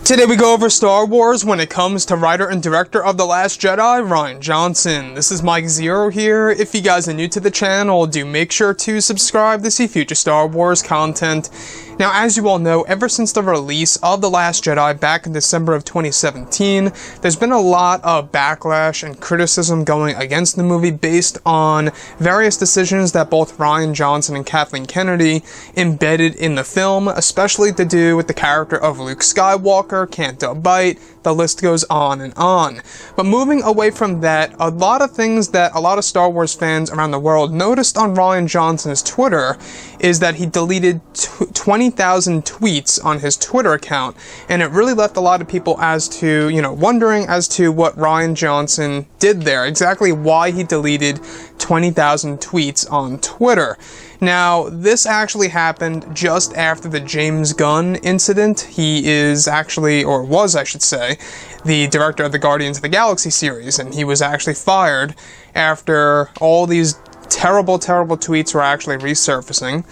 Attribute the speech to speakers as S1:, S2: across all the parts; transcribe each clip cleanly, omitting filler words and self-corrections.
S1: Today we go over Star Wars when it comes to writer and director of The Last Jedi, Rian Johnson. This is Mike Zero here. If you guys are new to the channel, do make sure to subscribe to see future Star Wars content. Now, as you all know, ever since the release of The Last Jedi back in December of 2017, there's been a lot of backlash and criticism going against the movie based on various decisions that both Rian Johnson and Kathleen Kennedy embedded in the film, especially to do with the character of Luke Skywalker, Canto Bight, the list goes on and on. But moving away from that, a lot of things that a lot of Star Wars fans around the world noticed on Rian Johnson's Twitter is that he deleted 20,000 tweets on his Twitter account, and it really left a lot of people wondering as to what Rian Johnson did there, exactly why he deleted 20,000 tweets on Twitter. Now, this actually happened just after the James Gunn incident. He is actually, or was I should say, the director of the Guardians of the Galaxy series, and he was actually fired after all these terrible tweets were actually resurfacing.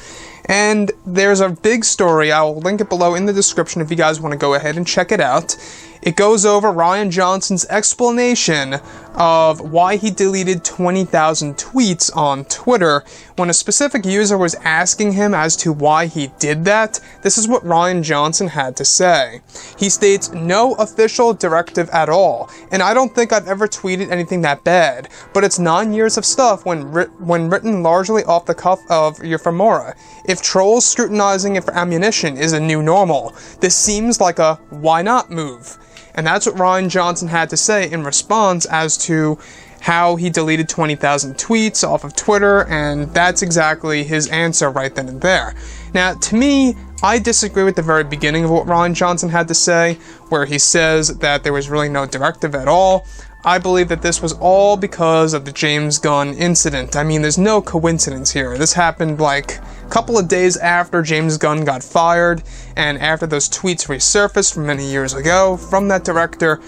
S1: And there's a big story, I'll link it below in the description if you guys want to go ahead and check it out. It goes over Rian Johnson's explanation of why he deleted 20,000 tweets on Twitter. When a specific user was asking him as to why he did that, this is what Rian Johnson had to say. He states, "No official directive at all, and I don't think I've ever tweeted anything that bad, but it's 9 years of stuff when written largely off the cuff of your femora. If trolls scrutinizing it for ammunition is a new normal, this seems like a why not move." And that's what Rian Johnson had to say in response as to how he deleted 20,000 tweets off of Twitter, and that's exactly his answer right then and there. Now, to me, I disagree with the very beginning of what Rian Johnson had to say, where he says that there was really no directive at all. I believe that this was all because of the James Gunn incident. I mean, there's no coincidence here. This happened like a couple of days after James Gunn got fired, and after those tweets resurfaced from many years ago from that director.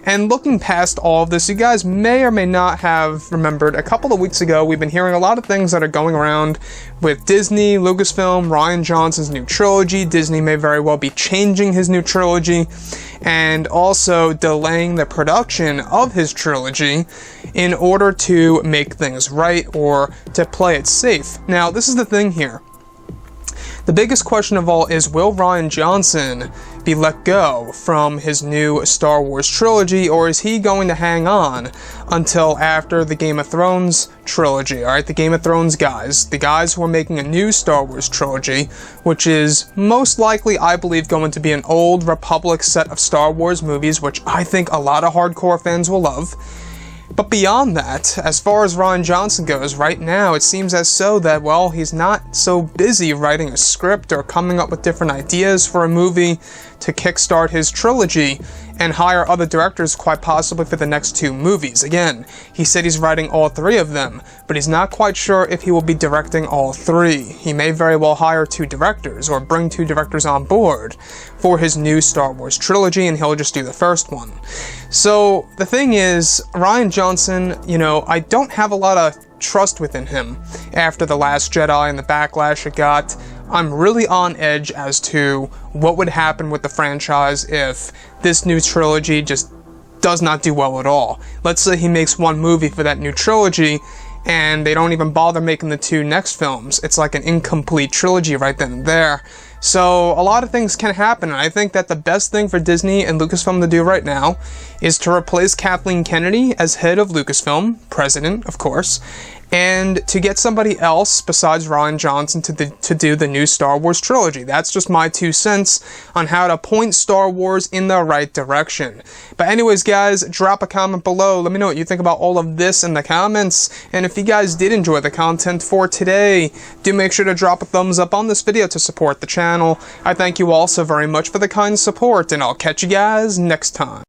S1: And looking past all of this, you guys may or may not have remembered a couple of weeks ago, we've been hearing a lot of things that are going around with Disney, Lucasfilm, Rian Johnson's new trilogy. Disney may very well be changing his new trilogy and also delaying the production of his trilogy in order to make things right or to play it safe. Now, this is the thing here. The biggest question of all is, will Rian Johnson be let go from his new Star Wars trilogy, or is he going to hang on until after the Game of Thrones trilogy? Alright, the Game of Thrones guys, the guys who are making a new Star Wars trilogy, which is most likely, I believe, going to be an old Republic set of Star Wars movies, which I think a lot of hardcore fans will love. But beyond that, as far as Rian Johnson goes, right now it seems as so that, well, he's not so busy writing a script or coming up with different ideas for a movie to kickstart his trilogy and hire other directors quite possibly for the next 2 movies. Again, he said he's writing all 3 of them, but he's not quite sure if he will be directing all 3. He may very well hire 2 directors or bring 2 directors on board for his new Star Wars trilogy, and he'll just do the first one. So the thing is, Rian Johnson, I don't have a lot of trust within him after The Last Jedi and the backlash it got. I'm really on edge as to what would happen with the franchise if this new trilogy just does not do well at all. Let's say he makes 1 movie for that new trilogy, and they don't even bother making the 2 next films. It's like an incomplete trilogy right then and there. So a lot of things can happen, and I think that the best thing for Disney and Lucasfilm to do right now is to replace Kathleen Kennedy as head of Lucasfilm, president, of course, and to get somebody else besides Rian Johnson to do the new Star Wars trilogy. That's just my 2 cents on how to point Star Wars in the right direction. But anyways, guys, drop a comment below. Let me know what you think about all of this in the comments. And if you guys did enjoy the content for today, do make sure to drop a thumbs up on this video to support the channel. I thank you all so very much for the kind support, and I'll catch you guys next time.